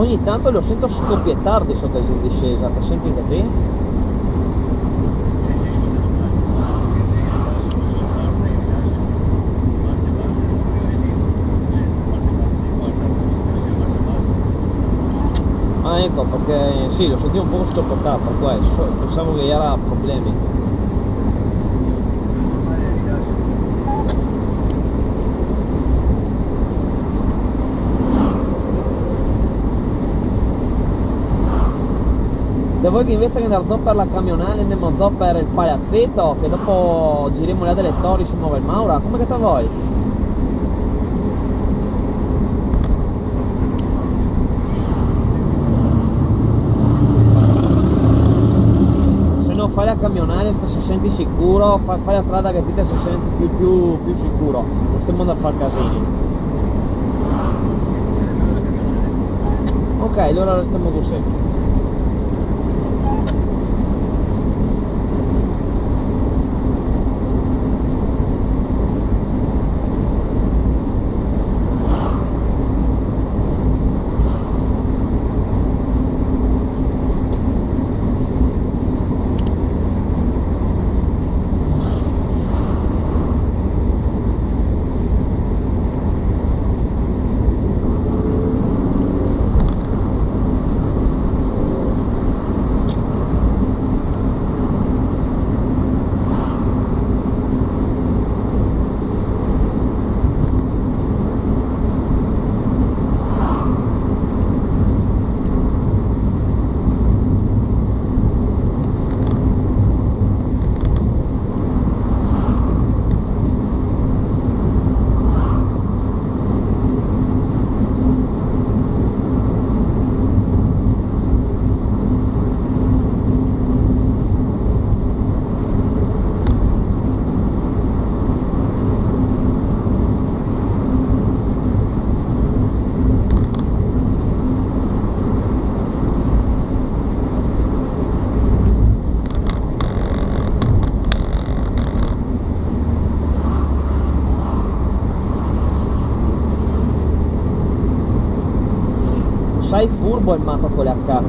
Ogni tanto lo sento scoppiettare di sotto in discesa, te senti anche te? Ah, ecco, perché sì, lo sentivo un po' scoppiettare per questo, pensavo che era problemi. Te vuoi che invece che andare zo per la camionale andiamo zo per il palazzetto, che dopo giriamo là delle torri su Nuova Maura? Come che te vuoi? Se no fai la camionale se si senti sicuro, fai la strada che ti si senti più sicuro, non stiamo andando a fare casini. Ok, allora restiamo così. Sai furbo il matto con le AK.